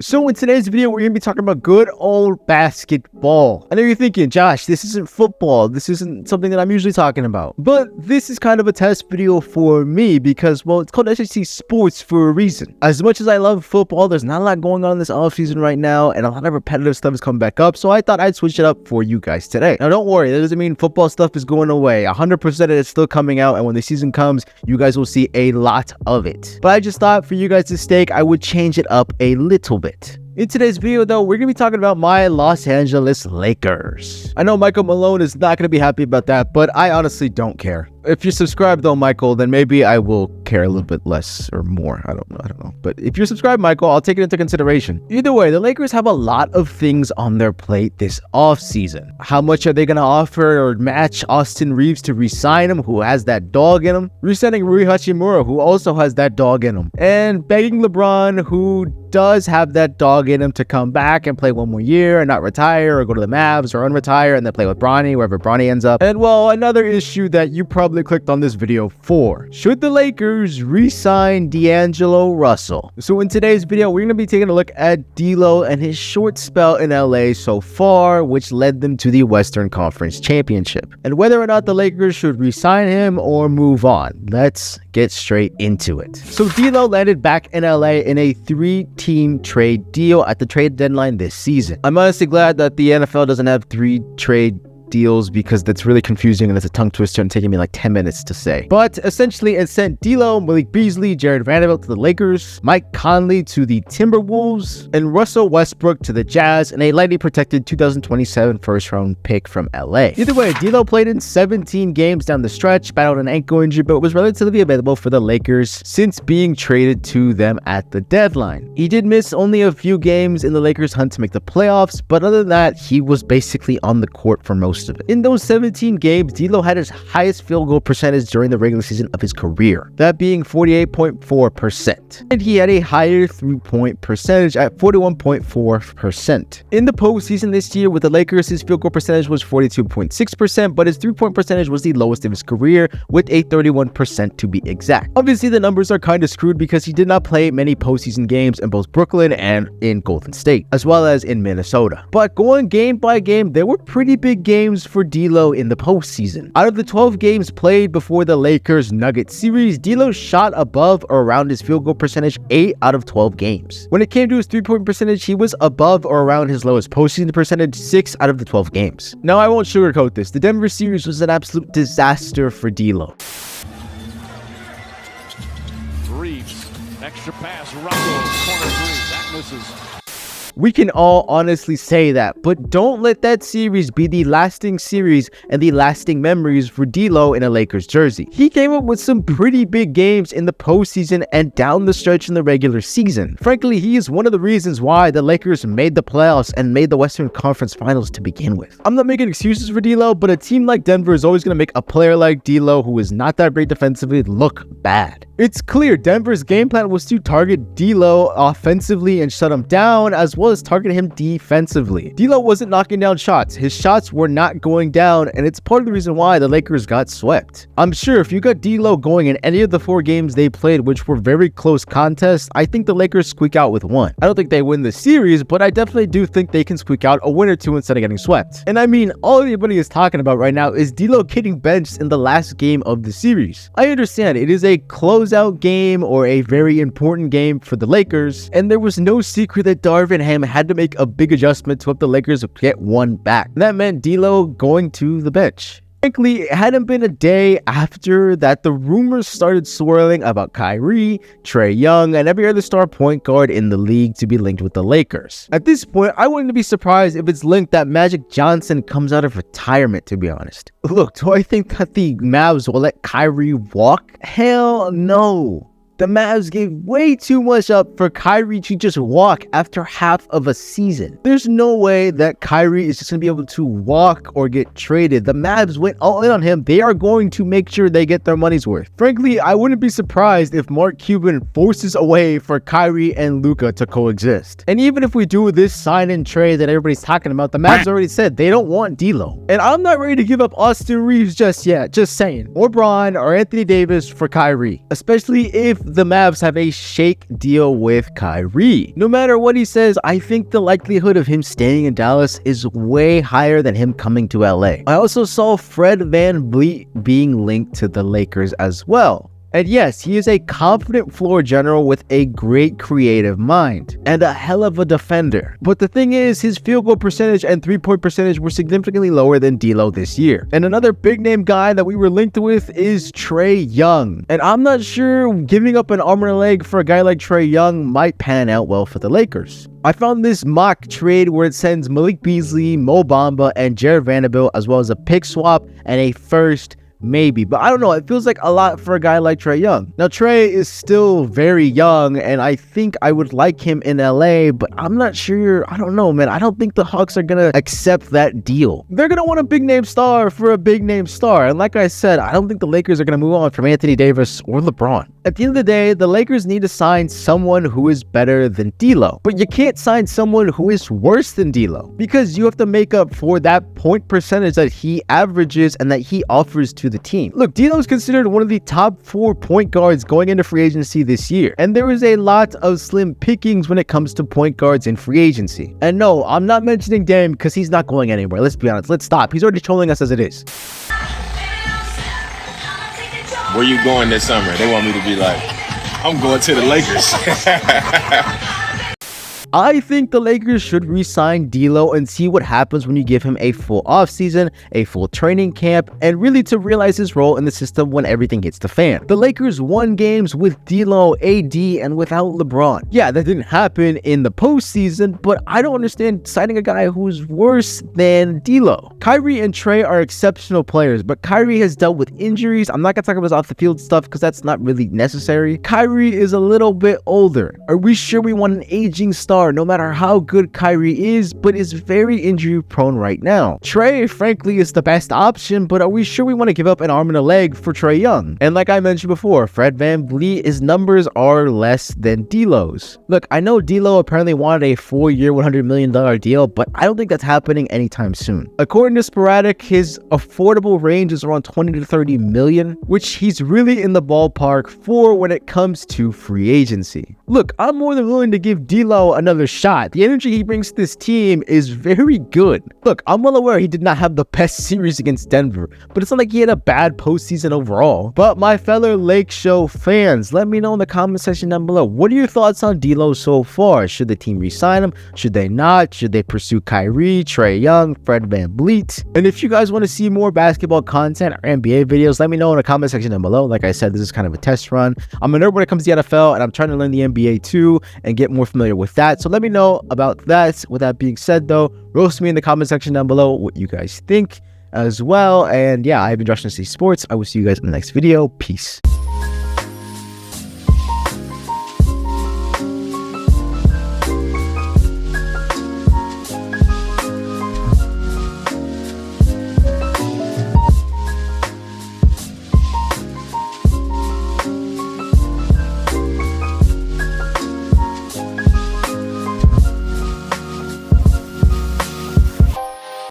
So in today's video, we're going to be talking about good old basketball. I know you're thinking, Josh, this isn't football. This isn't something that I'm usually talking about. But this is kind of a test video for me because, well, it's called S.H.T sports for a reason. As much as I love football, there's not a lot going on this offseason right now, and a lot of repetitive stuff is coming back up. So I thought I'd switch it up for you guys today. Now, don't worry. That doesn't mean football stuff is going away. 100% of it's still coming out, and when the season comes, you guys will see a lot of it. But I just thought for you guys' sake, I would change it up a little bit. In today's video, though, we're going to be talking about my Los Angeles Lakers. I know Michael Malone is not going to be happy about that, but I honestly don't care. If you're subscribed, though, Michael, then maybe I will care a little bit less or more. I don't know. But if you're subscribed, Michael, I'll take it into consideration. Either way, the Lakers have a lot of things on their plate this offseason. How much are they going to offer or match Austin Reeves to re-sign him, who has that dog in him? Re-signing Rui Hachimura, who also has that dog in him. And begging LeBron, who does have that dog in him, to come back and play one more year and not retire or go to the Mavs or unretire and then play with Bronny wherever Bronny ends up. And well, another issue that you probably clicked on this video for: should the Lakers re-sign D'Angelo Russell? So in today's video, we're going to be taking a look at D'Lo and his short spell in LA so far, which led them to the Western Conference Championship, and whether or not the Lakers should re-sign him or move on. Let's get straight into it. So D'Lo landed back in LA in a 3-team trade deal at the trade deadline this season. I'm honestly glad that the NFL doesn't have 3 trade deals because that's really confusing and it's a tongue twister and taking me like 10 minutes to say. But essentially, it sent D'Lo, Malik Beasley, Jared Vanderbilt to the Lakers, Mike Conley to the Timberwolves, and Russell Westbrook to the Jazz, and a lightly protected 2027 first-round pick from LA. Either way, D'Lo played in 17 games down the stretch, battled an ankle injury, but was relatively available for the Lakers since being traded to them at the deadline. He did miss only a few games in the Lakers' hunt to make the playoffs, but other than that, he was basically on the court for most of it. In those 17 games, D'Lo had his highest field goal percentage during the regular season of his career, that being 48.4%. And he had a higher three-point percentage at 41.4%. In the postseason this year with the Lakers, his field goal percentage was 42.6%, but his three-point percentage was the lowest of his career, with a 31% to be exact. Obviously, the numbers are kind of screwed because he did not play many postseason games in both Brooklyn and in Golden State, as well as in Minnesota. But going game by game, there were pretty big games for D'Lo in the postseason. Out of the 12 games played before the Lakers-Nuggets series, D'Lo shot above or around his field goal percentage 8 out of 12 games. When it came to his three-point percentage, he was above or around his lowest postseason percentage 6 out of the 12 games. Now, I won't sugarcoat this. The Denver series was an absolute disaster for D'Lo. Reeves, extra pass, Russell, corner three, that misses. We can all honestly say that, but don't let that series be the lasting series and the lasting memories for D'Lo in a Lakers jersey. He came up with some pretty big games in the postseason and down the stretch in the regular season. Frankly, he is one of the reasons why the Lakers made the playoffs and made the Western Conference Finals to begin with. I'm not making excuses for D'Lo, but a team like Denver is always going to make a player like D'Lo, who is not that great defensively, look bad. It's clear Denver's game plan was to target D'Lo offensively and shut him down, as well as target him defensively. D'Lo wasn't knocking down shots. His shots were not going down, and it's part of the reason why the Lakers got swept. I'm sure if you got D'Lo going in any of the 4 games they played, which were very close contests, I think the Lakers squeak out with 1. I don't think they win the series, but I definitely do think they can squeak out a win or 2 instead of getting swept. And I mean, all anybody is talking about right now is D'Lo getting benched in the last game of the series. I understand it is a closeout game or a very important game for the Lakers, and there was no secret that Darvin Ham had to make a big adjustment to help the Lakers get one back. That meant D'Lo going to the bench. Frankly, it hadn't been a day after that the rumors started swirling about Kyrie, Trae Young, and every other star point guard in the league to be linked with the Lakers. At this point, I wouldn't be surprised if it's linked that Magic Johnson comes out of retirement, to be honest. Look, do I think that the Mavs will let Kyrie walk? Hell no. The Mavs gave way too much up for Kyrie to just walk after half of a season. There's no way that Kyrie is just going to be able to walk or get traded. The Mavs went all in on him. They are going to make sure they get their money's worth. Frankly, I wouldn't be surprised if Mark Cuban forces a way for Kyrie and Luka to coexist. And even if we do this sign and trade that everybody's talking about, the Mavs already said they don't want D'Lo. And I'm not ready to give up Austin Reeves just yet, just saying. Or Bron or Anthony Davis for Kyrie, especially if the Mavs have a shake deal with Kyrie. No matter what he says, I think the likelihood of him staying in Dallas is way higher than him coming to LA. I also saw Fred VanVleet being linked to the Lakers as well. And yes, he is a confident floor general with a great creative mind and a hell of a defender. But the thing is, his field goal percentage and three-point percentage were significantly lower than D'Lo this year. And another big name guy that we were linked with is Trae Young. And I'm not sure giving up an arm and a leg for a guy like Trae Young might pan out well for the Lakers. I found this mock trade where it sends Malik Beasley, Mo Bamba, and Jared Vanderbilt, as well as a pick swap and a first. Maybe, but I don't know. It feels like a lot for a guy like Trae Young. Now, Trae is still very young, and I think I would like him in LA, but I'm not sure. I don't know, man. I don't think the Hawks are going to accept that deal. They're going to want a big name star for a big name star. And like I said, I don't think the Lakers are going to move on from Anthony Davis or LeBron. At the end of the day, the Lakers need to sign someone who is better than D'Lo, but you can't sign someone who is worse than D'Lo because you have to make up for that point percentage that he averages and that he offers to the team. Look, D'Lo is considered one of the top 4 point guards going into free agency this year, and there is a lot of slim pickings when it comes to point guards in free agency. And no, I'm not mentioning Dame because he's not going anywhere. Let's be honest. Let's stop. He's already trolling us as it is. Where you going this summer? They want me to be like, I'm going to the Lakers. I think the Lakers should re-sign D'Lo and see what happens when you give him a full offseason, a full training camp, and really to realize his role in the system when everything hits the fan. The Lakers won games with D'Lo, AD, and without LeBron. Yeah, that didn't happen in the postseason, but I don't understand signing a guy who's worse than D'Lo. Kyrie and Trae are exceptional players, but Kyrie has dealt with injuries. I'm not going to talk about his off-the-field stuff because that's not really necessary. Kyrie is a little bit older. Are we sure we want an aging star? No matter how good Kyrie is, but is very injury prone right now. Trae, frankly, is the best option, but are we sure we want to give up an arm and a leg for Trae Young? And like I mentioned before, Fred VanVleet, his numbers are less than D'Lo's. Look, I know D'Lo apparently wanted a 4-year, $100 million deal, but I don't think that's happening anytime soon. According to Sporadic, his affordable range is around 20 to 30 million, which he's really in the ballpark for when it comes to free agency. Look, I'm more than willing to give D'Lo another shot. The energy he brings to this team is very good. Look, I'm well aware he did not have the best series against Denver, but it's not like he had a bad postseason overall. But my fellow Lake Show fans, let me know in the comment section down below. What are your thoughts on D'Lo so far? Should the team re-sign him? Should they not? Should they pursue Kyrie, Trae Young, Fred VanVleet? And if you guys want to see more basketball content or NBA videos, let me know in the comment section down below. Like I said, this is kind of a test run. I'm a nerd when it comes to the NFL, and I'm trying to learn the NBA too and get more familiar with that. So let me know about that. With that being said, though, roast me in the comment section down below what you guys think as well. And yeah, I've been Josh, S.H.T Sports. I will see you guys in the next video. Peace.